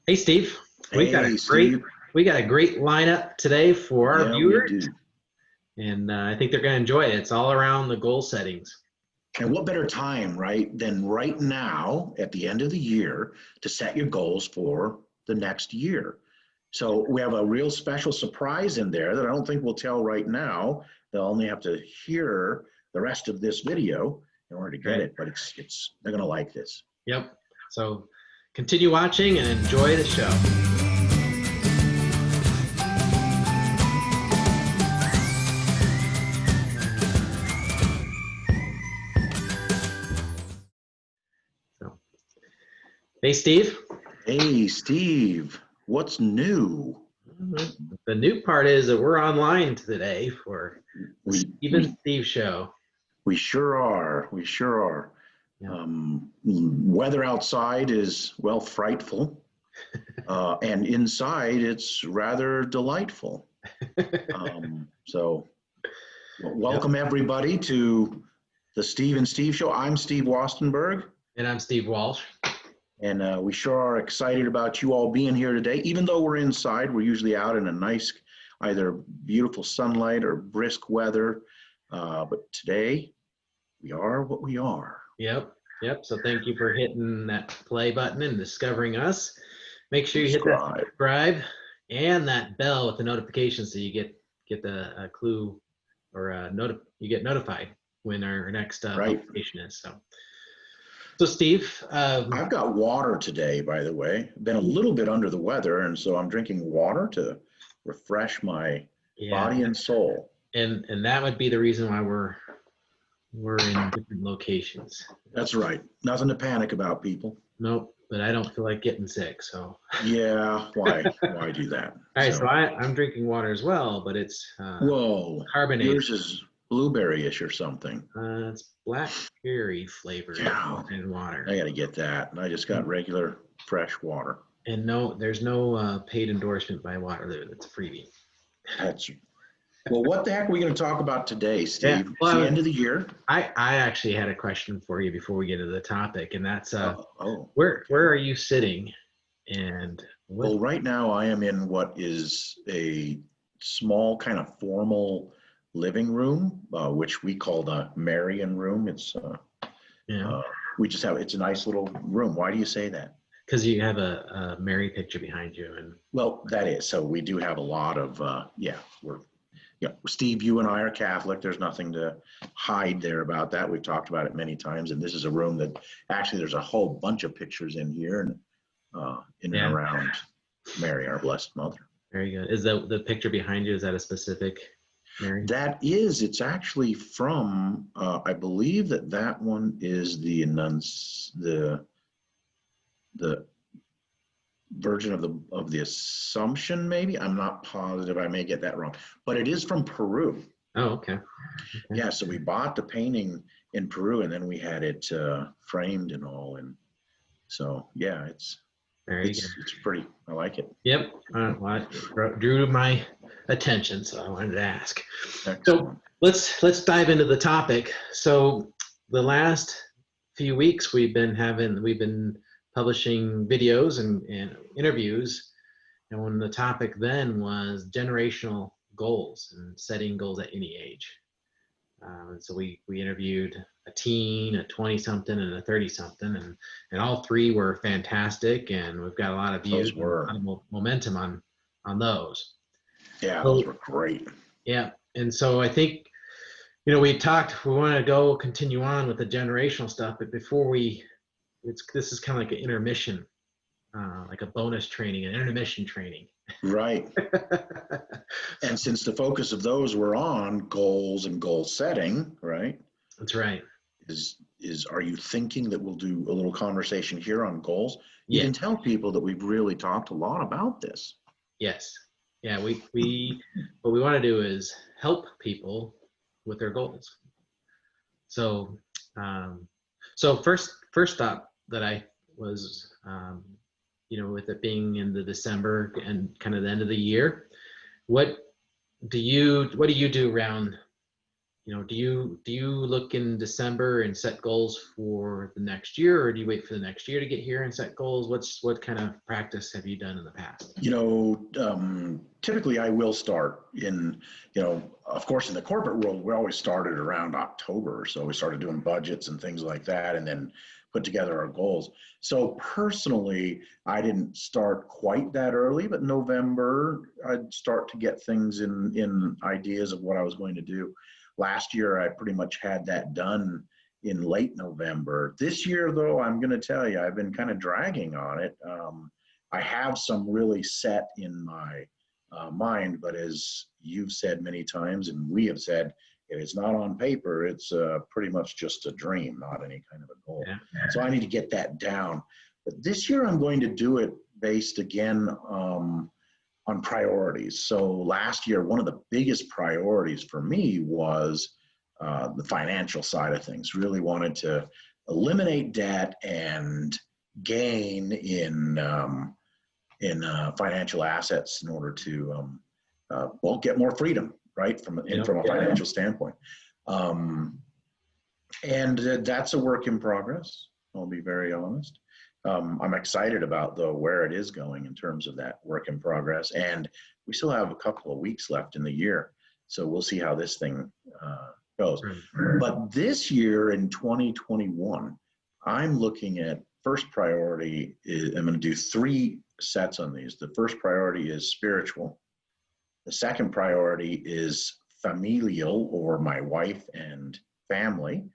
Hey Steve, we got a Hey, great Steve. we got a great lineup today for our Yeah, we viewers, do. and I think they're going to enjoy it. It's all around the goal settings. And what better time, right, than right now at the end of the year to set your goals for the next year? So we have a real special surprise in there that I don't think we'll tell right now. They'll only have to hear the rest of this video in order to get Right? it, but it's they're gonna like this. Yep. So continue watching and enjoy the show. So, hey Steve, Hey, Steve, what's new? the new part is that we're online today for the We Steve and we Steve show. we sure are. We sure are. Yeah. Weather outside is, well, frightful, and inside it's rather delightful. So, Yep. welcome everybody to the Steve and Steve Show. I'm Steve Wastenberg, And I'm Steve Walsh. and we sure are excited about you all being here today. Even though we're inside, we're usually out in a nice, either beautiful sunlight or brisk weather. But today, we are what we are. Yep. Yep. So thank you for hitting that play button and discovering us. Make sure you hit that Subscribe. subscribe and that bell with the notifications so you get the clue or you get notified when our next Right. publication is. So Steve, I've got water today, by the way. Been a little bit under the weather, and so I'm drinking water to refresh my yeah, body and soul. and that would be the reason why we're in different locations. That's right. Nothing to panic about, people. Nope, but I don't feel like getting sick. So Yeah, why do that? all right, so So, I'm drinking water as well, but it's whoa, carbonated. yours is blueberry-ish or something. It's blackberry flavored Yeah, in water. I got to get that. And I just got regular fresh water. And no, there's no paid endorsement by Waterloo. That's a freebie. That's well. What the heck are we going to talk about today, Yeah. Steve? It's the Well, end of the year. I actually had a question for you before we get into the topic, and that's Oh, where are you sitting, and what? well, right now I am in what is a small kind of formal living room, which we call the Marion room. You know, We just have, it's a nice little room. Why do you say that? because you have a Mary picture behind you, and Well, that is, so we do have a lot of, yeah, Steve, you and I are Catholic. There's nothing to hide there about that. We've talked about it many times. And this is a room that actually there's a whole bunch of pictures in here and in and yeah, around Mary, our Blessed Mother. very good. Is the picture behind you? Is that a specific Mary? It's actually from, I believe that one is the Virgin of the Assumption, maybe. I'm not positive. I may get that wrong, but it is from Peru. Oh, okay. Yeah, so we bought the painting in Peru, and then we had it framed and all, and so yeah, Very good. it's pretty. I like it. Yep. Well, it drew my attention, so I wanted to ask. Excellent. So let's dive into the topic. So the last few weeks we've been publishing videos and interviews, and when the topic then was generational goals and setting goals at any age. So we interviewed a teen, a 20-something, and a 30-something, and all three were fantastic, and we've got a lot of views, Those were. and a lot of momentum on those. Yeah, So, those were great. yeah, and so I think we want to continue on with the generational stuff, but before this is kind of like an intermission, like a bonus training, an intermission training. Right. And since the focus of those were on goals and goal setting, right? That's right. Are you thinking that we'll do a little conversation here on goals? You Yeah. can tell people that we've really talked a lot about this. Yes. Yeah. We what we want to do is help people with their goals. So, so first thought that I was, with it being in the December and kind of the end of the year, what do you do around do you look in December and set goals for the next year, or do you wait for the next year to get here and set goals? What kind of practice have you done in the past? Typically I will start in, of course, in the corporate world, we always started around October. So we started doing budgets and things like that, and then put together our goals. So personally, I didn't start quite that early, but November, I'd start to get things in ideas of what I was going to do. Last year, I pretty much had that done in late November. This year, though, I'm going to tell you, I've been kind of dragging on it. I have some really set in my mind, but as you've said many times, and we have said, if it's not on paper, it's pretty much just a dream, not any kind of a goal. Yeah. So I need to get that down. But this year, I'm going to do it based again on priorities. So last year, one of the biggest priorities for me was the financial side of things. Really wanted to eliminate debt and gain in financial assets in order to get more freedom, right, from a financial standpoint. And that's a work in progress. I'll be very honest. I'm excited about where it is going in terms of that work in progress, and we still have a couple of weeks left in the year, so we'll see how this thing goes. But this year in 2021, I'm looking at first priority is, I'm going to do 3 sets on these. The first priority is spiritual. The second priority is familial, or my wife and family,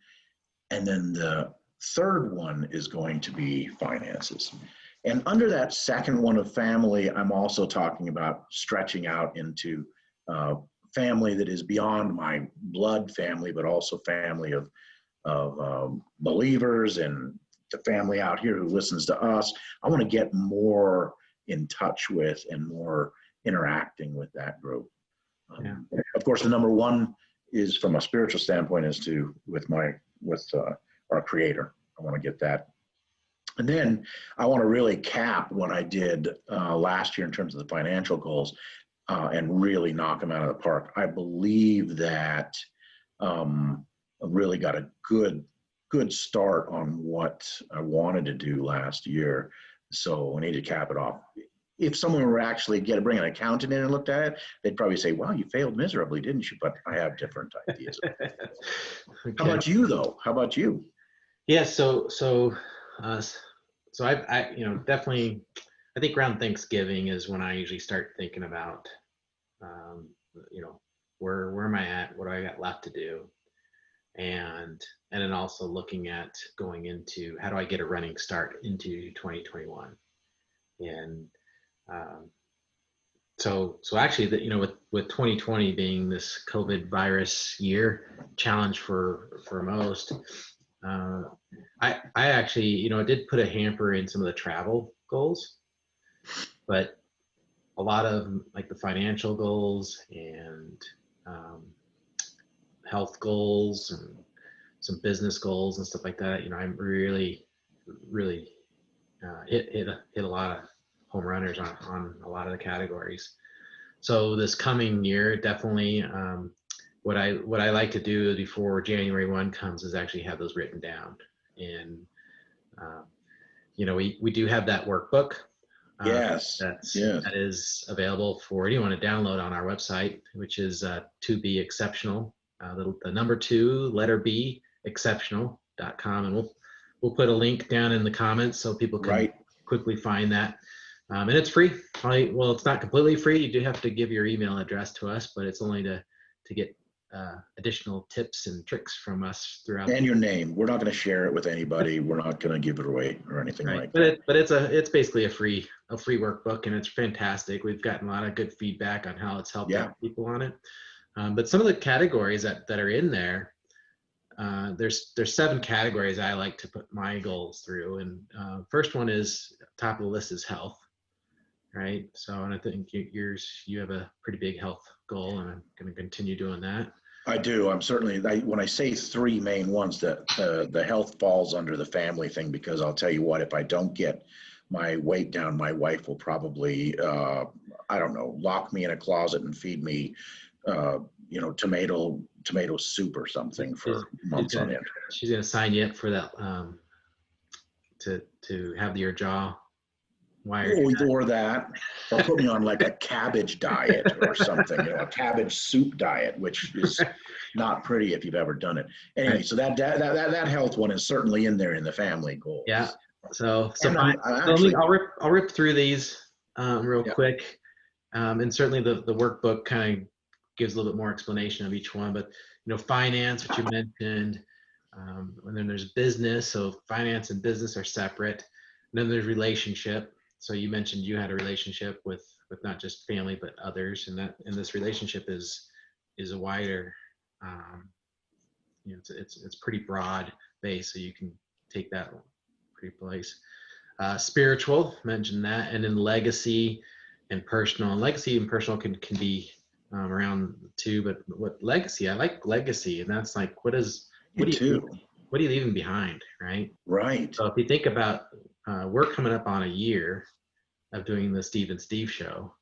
and then the third one is going to be finances. And under that second one of family, I'm also talking about stretching out into family that is beyond my blood family, but also family of believers and the family out here who listens to us. I want to get more in touch with and more interacting with that group. Of course, the number one is from a spiritual standpoint is with our Creator. I want to get that. And then I want to really cap what I did last year in terms of the financial goals and really knock them out of the park. I believe that I really got a good start on what I wanted to do last year. So I need to cap it off. If someone were actually bring an accountant in and looked at it, they'd probably say, "Wow, you failed miserably, didn't you?" But I have different ideas. Okay. How about you, though? How about you? Yeah, so I definitely, I think around Thanksgiving is when I usually start thinking about, where am I at? What do I got left to do? And then also looking at going into how do I get a running start into 2021? And so actually, with 2020 being this COVID virus year challenge for most. I actually, I did put a hamper in some of the travel goals, but a lot of like the financial goals and health goals and some business goals and stuff like that, I'm really hit a lot of home runners on a lot of the categories. So this coming year, definitely, what I like to do before January 1 comes is actually have those written down. And, we do have that workbook. Yes. That is available for anyone to download on our website, which is to be exceptional. The number 2, letter B, exceptional.com. And we'll put a link down in the comments so people can quickly find that. And it's free. Well, it's not completely free. You do have to give your email address to us, but it's only to get additional tips and tricks from us throughout. And your name. We're not going to share it with anybody. We're not going to give it away or anything like that. But it's basically a free workbook, and it's fantastic. We've gotten a lot of good feedback on how it's helped out people on it. But some of the categories that are in there, there's 7 categories I like to put my goals through. And first one is top of the list is health. Right. So, and I think you have a pretty big health goal, and I'm going to continue doing that. I do. I'm certainly, when I say 3 main ones, that the health falls under the family thing, because I'll tell you what, if I don't get my weight down, my wife will probably, lock me in a closet and feed me tomato soup or something for months on end. She's gonna sign you up for that, to have your jaw wired. Or that, or put me on like a cabbage diet or something, a cabbage soup diet, which is not pretty if you've ever done it. Anyway, so that health one is certainly in there in the family goals. Yeah. So actually, I'll rip through these real Yeah. quick, and certainly the workbook kind of gives a little bit more explanation of each one. But finance, which you mentioned, and then there's business. So finance and business are separate. And then there's relationship. So you mentioned you had a relationship with not just family but others, and this relationship is a wider, it's pretty broad base, so you can take that pretty place. Spiritual, mentioned that, and then legacy and personal. And legacy and personal can be around too, but what legacy? I like legacy, and that's like what are you leaving behind, right? Right. So if you think about, we're coming up on a year of doing the Steve and Steve show,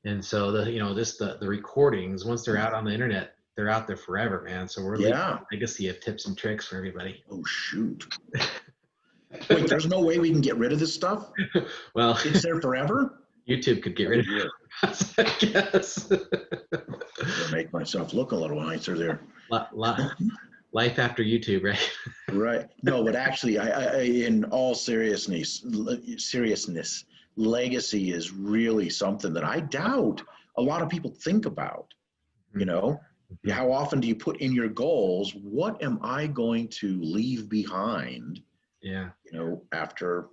and so the recordings, once they're out on the internet, they're out there forever, man. So we're leaving a legacy of tips and tricks for everybody. Oh shoot! Wait, there's no way we can get rid of this stuff? Well, it's there forever. YouTube could get rid of it, I guess. I'll make myself look a little nicer there. Life after YouTube, right? Right. No, but actually, I in all seriousness, legacy is really something that I doubt a lot of people think about. How often do you put in your goals, what am I going to leave behind? Yeah. After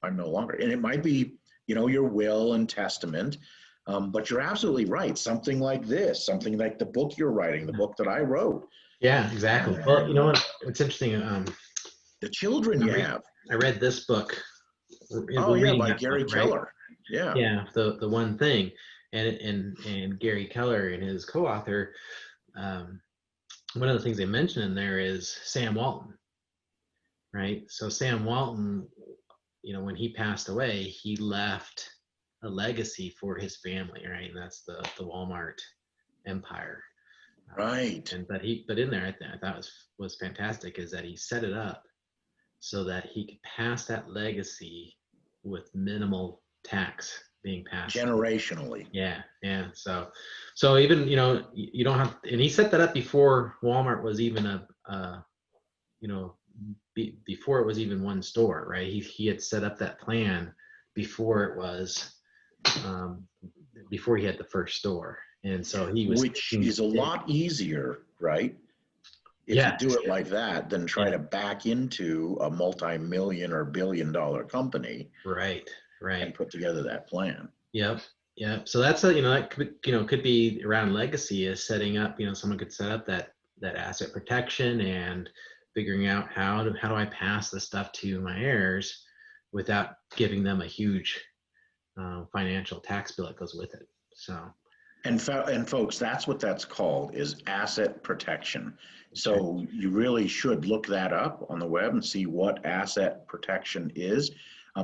I'm no longer. And it might be, your will and testament. But you're absolutely right. Something like this, something like the book you're writing, the book that I wrote. Yeah, exactly. Well, you know what? It's interesting. The children you have. I read this book. By Gary Keller. Right? Yeah. Yeah, the one thing, and Gary Keller and his co-author. One of the things they mention in there is Sam Walton. Right. So Sam Walton, when he passed away, he left a legacy for his family, right? And that's the Walmart empire. Right. But in there, I thought was fantastic is that he set it up so that he could pass that legacy with minimal tax being passed generationally. Yeah. So even you don't have, and he set that up before Walmart was even before it was even one store, right? He had set up that plan before it was before he had the first store. And so which is a lot easier, right? If you do it like that, than try to back into a multi-million or billion-dollar company. Right. And put together that plan. Yep. So that's that could be around legacy, is setting up, someone could set up that asset protection and figuring out how do I pass this stuff to my heirs without giving them a huge financial tax bill that goes with it. So. And folks, that's what that's called, is asset protection. So you really should look that up on the web and see what asset protection is,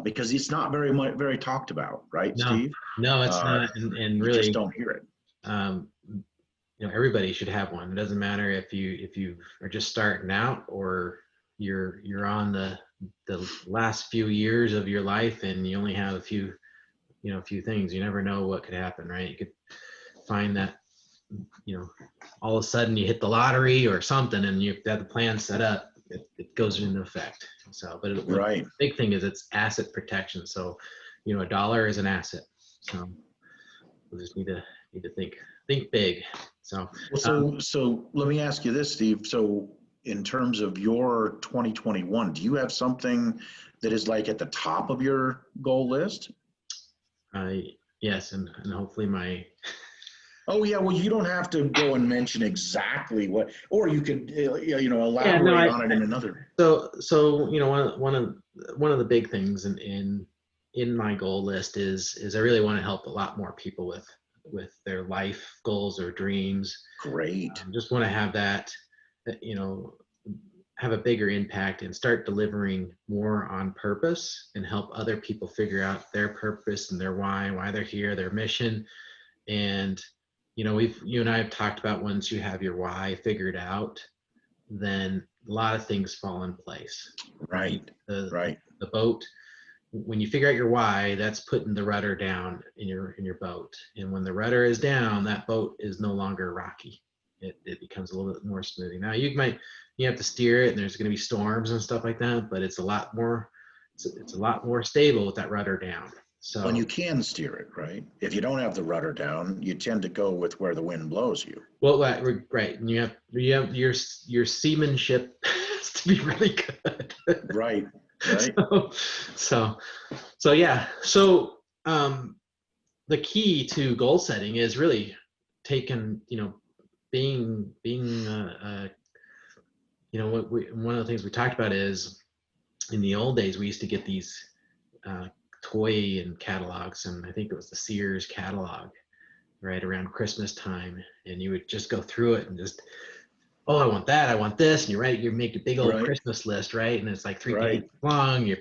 because it's not very talked about, right, Steve? No, it's not, and really, you just don't hear it. Everybody should have one. It doesn't matter if you are just starting out or you're on the last few years of your life and you only have a few things. You never know what could happen, right? You could find that all of a sudden you hit the lottery or something and you've got the plan set up, it goes into effect. So but the big thing is it's asset protection. So a dollar is an asset, so we just need to think big. So let me ask you this, Steve. So in terms of your 2021, do you have something that is like at the top of your goal list? Yes, and hopefully my Oh yeah, well you don't have to go and mention exactly what, or you could elaborate on it in another. So one of the big things in my goal list is I really want to help a lot more people with their life goals or dreams. Great. Just want to have that have a bigger impact and start delivering more on purpose and help other people figure out their purpose and their why they're here, their mission, and you know, you and I have talked about once you have your why figured out, then a lot of things fall in place. Right, right, The boat, when you figure out your why, that's putting the rudder down in your boat. And when the rudder is down, that boat is no longer rocky. It becomes a little bit more smooth. Now you have to steer it, and there's going to be storms and stuff like that, but it's a lot more stable with that rudder down. when So you can steer it, right? If you don't have the rudder down, you tend to go with where the wind blows you. well, right, and you have your seamanship has to be really good. Right, right, so so yeah. So the key to goal setting is really taking, being one of the things we talked about is in the old days we used to get these toy and catalogs, and I think it was the Sears catalog right around Christmas time, and you would just go through it and just, oh, I want that, I want this, and you make a big old right, Christmas list, right? And it's like 3 pages right. long. You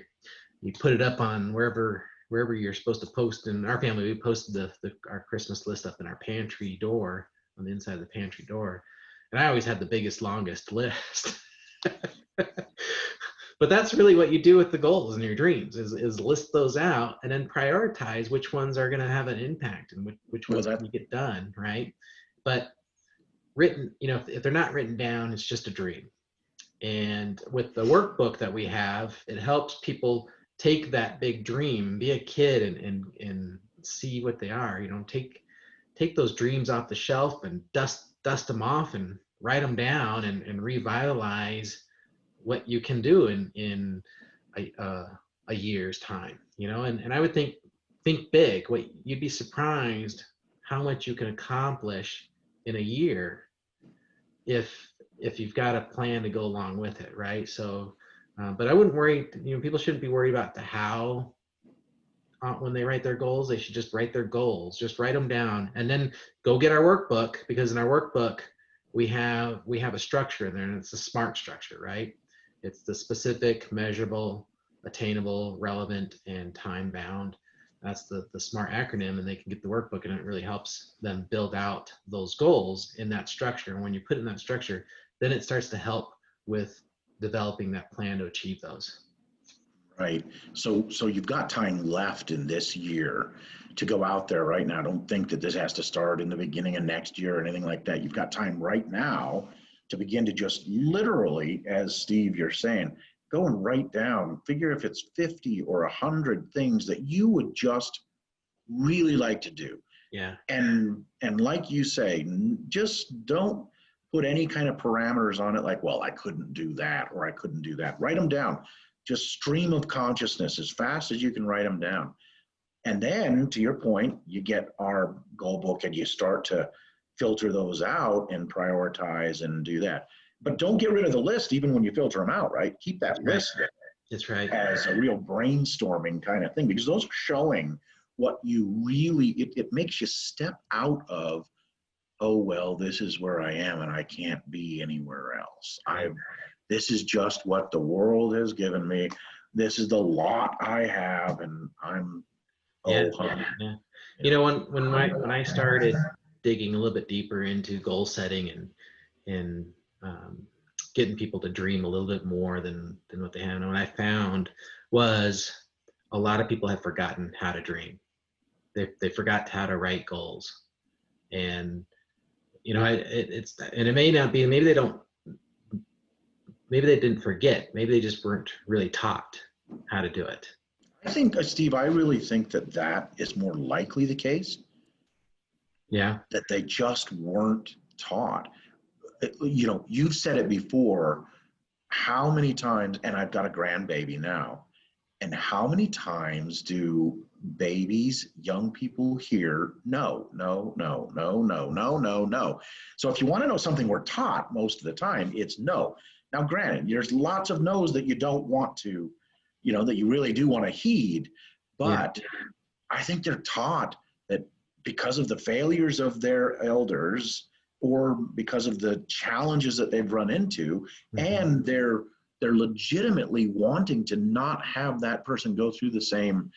put it up on wherever you're supposed to post. In our family, we posted our Christmas list up in our pantry door, on the inside of the pantry door, and I always had the biggest, longest list. But that's really what you do with the goals and your dreams is list those out and then prioritize which ones are going to have an impact and which Well, ones that can get done, right? But written, if they're not written down, it's just a dream. And with the workbook that we have, it helps people take that big dream, be a kid, and see what they are. Take those dreams off the shelf and dust them off and write them down and revitalize what you can do in a year's time. And I would think big. What you'd be surprised how much you can accomplish in a year if you've got a plan to go along with it, right? So, but I wouldn't worry. People shouldn't be worried about the how when they write their goals. They should just write their goals. Just write them down, and then go get our workbook, because in our workbook we have a structure in there, and it's a SMART structure, right? It's the specific, measurable, attainable, relevant, and time bound. That's the SMART acronym, and they can get the workbook, and it really helps them build out those goals in that structure. And when you put in that structure, then it starts to help with developing that plan to achieve those. right. So you've got time left in this year to go out there right now. Don't think that this has to start in the beginning of next year or anything like that. You've got time right now to begin to just literally, as Steve, you're saying, go and write down, figure if it's 50 or 100 things that you would just really like to do. Yeah. And like you say, just don't put any kind of parameters on it like, well, I couldn't do that or I couldn't do that. Write them down. Just stream of consciousness as fast as you can write them down. And then, to your point, you get our goal book and you start to filter those out and prioritize and do that. But don't get rid of the list even when you filter them out, right? Keep that list there That's right. as a real brainstorming kind of thing, because those are showing what you really, it makes you step out of, oh, well, this is where I am and I can't be anywhere else. This is just what the world has given me. This is the lot I have, and I'm, Yeah. oh, Yeah. When I started digging a little bit deeper into goal setting and getting people to dream a little bit more than what they have, and what I found was a lot of people have forgotten how to dream. They forgot how to write goals, and it may not be, maybe they didn't forget, maybe they just weren't really taught how to do it. I think, Steve, I really think that is more likely the case. Yeah. That they just weren't taught. You've said it before, how many times, and I've got a grandbaby now, and how many times do babies, young people hear, no, no, no, no, no, no, no, no. So if you want to know something we're taught most of the time, it's no. Now, granted, there's lots of no's that you don't want to, that you really do want to heed, but yeah. I think they're taught that because of the failures of their elders or because of the challenges that they've run into, and they're legitimately wanting to not have that person go through the same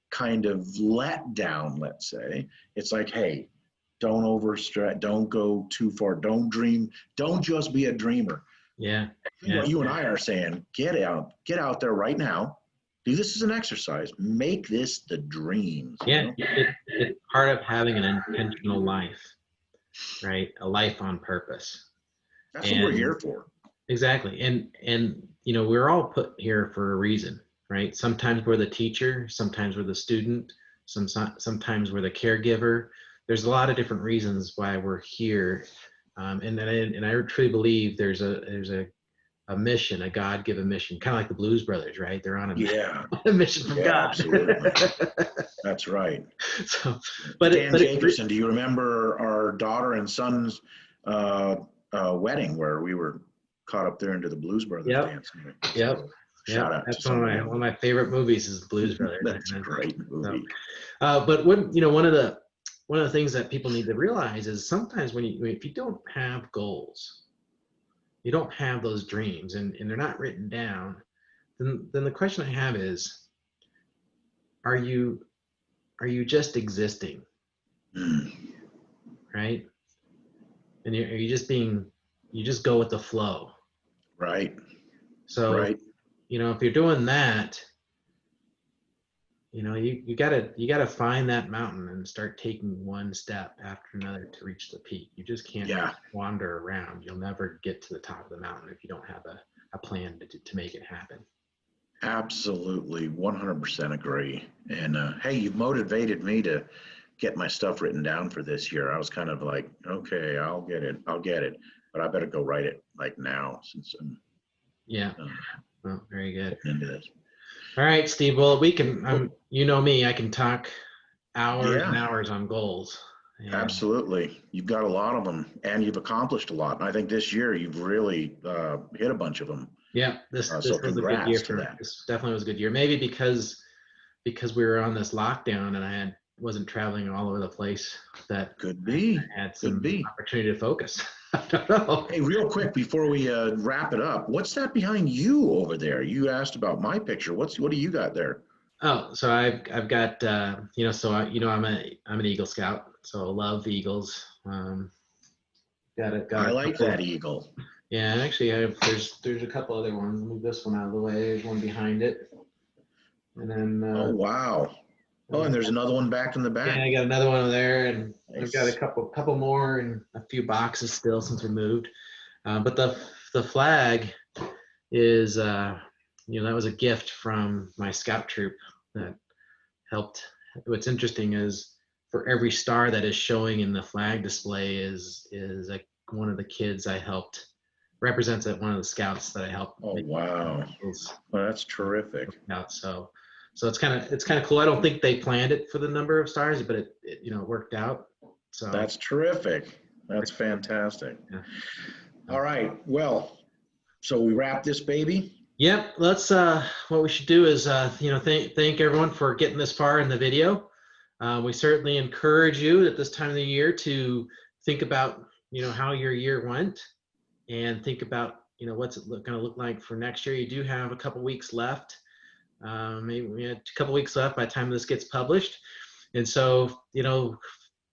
kind of letdown, let's say. It's like, hey, Don't overstretch. Don't go too far. Don't dream. Don't just be a dreamer. Yeah. What you and I are saying, get out there right now. Do this as an exercise. Make this the dreams. Yeah, it's part of having an intentional life, right? A life on purpose. That's what we're here for. Exactly. And we're all put here for a reason, right? Sometimes we're the teacher, sometimes we're the student, sometimes we're the caregiver. There's a lot of different reasons why we're here. And I truly believe there's a mission, a God-given mission, kind of like the Blues Brothers, right? They're on a mission from God. Absolutely. That's right. So, Dan Jacobson, do you remember our daughter and son's wedding where we were caught up there into the Blues Brothers dancing? Yep. Shout out. That's one of my favorite movies is the Blues Brothers. That's a great movie. But one of the things that people need to realize is sometimes if you don't have goals, you don't have those dreams, and they're not written down, then the question I have is, are you just existing, right? And are you just go with the flow, right? So, right. If you're doing that, you gotta find that mountain and start taking one step after another to reach the peak. You just can't wander around. You'll never get to the top of the mountain if you don't have a plan to make it happen. Absolutely, 100% agree. And hey, you've motivated me to get my stuff written down for this year. I was kind of like, okay, I'll get it, but I better go write it like now since I'm well, very good. Into this. All right, Steve. Well, we can. You know me. I can talk hours and hours on goals. Absolutely. You've got a lot of them, and you've accomplished a lot. And I think this year you've really hit a bunch of them. Yeah, this was a good year for that. This definitely was a good year. Maybe because we were on this lockdown and I wasn't traveling all over the place. That could be. I had some opportunity to focus. I don't know. Hey, real quick before we wrap it up, what's that behind you over there? You asked about my picture. What do you got there? Oh, so I've got I'm an Eagle Scout, so I love Eagles. I like that eagle. Yeah, and actually there's a couple other ones. Move this one out of the way. There's one behind it, and then. Oh wow! Oh, and there's another one back in the back. Yeah, I got another one over there, and nice. I've got a couple more and a few boxes still since we moved. But the flag is that was a gift from my scout troop that helped. What's interesting is for every star that is showing in the flag display is like one of the kids I helped represents one of the scouts that I helped. Oh wow! Well, that's terrific. So it's kind of cool. I don't think they planned it for the number of stars, but it worked out. So that's terrific. That's fantastic. Yeah. All right. Well, so we wrap this baby. Yep. Let's. What we should do is thank everyone for getting this far in the video. We certainly encourage you at this time of the year to think about how your year went, and think about what's it going to look like for next year. You do have a couple weeks left. Maybe we had a couple weeks left by the time this gets published, and so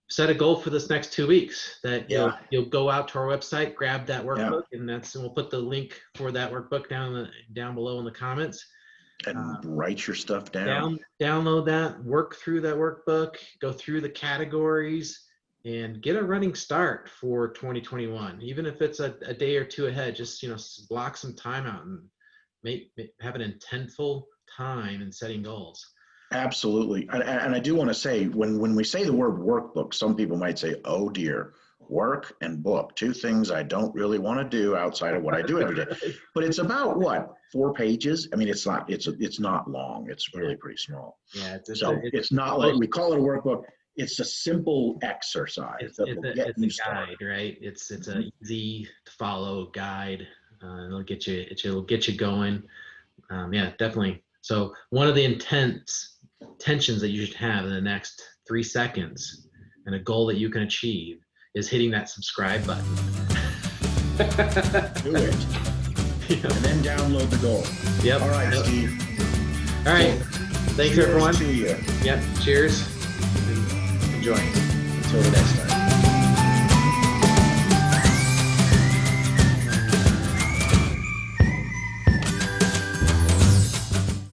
set a goal for this next 2 weeks that you'll go out to our website, grab that workbook, and we'll put the link for that workbook down below in the comments. And write your stuff down. Download that, work through that workbook, go through the categories, and get a running start for 2021. Even if it's a day or two ahead, just block some time out and have an intentful time in setting goals. Absolutely. And I do want to say, when we say the word workbook, some people might say, oh dear, work and book, two things I don't really want to do outside of what I do every day. But it's about what, 4 pages? I mean, it's not long. It's really pretty small. Yeah. It's not like we call it a workbook. It's a simple exercise that will get you started. Guide, right? It's an easy to follow guide. It'll get you going. Yeah, definitely. So one of the intentions that you should have in the next 3 seconds, and a goal that you can achieve, is hitting that subscribe button. Do it. Yep. And then download the goal. Yep. All right, Steve. All right. Thanks, everyone. To you. Yep. Cheers. Enjoy. Until the next time.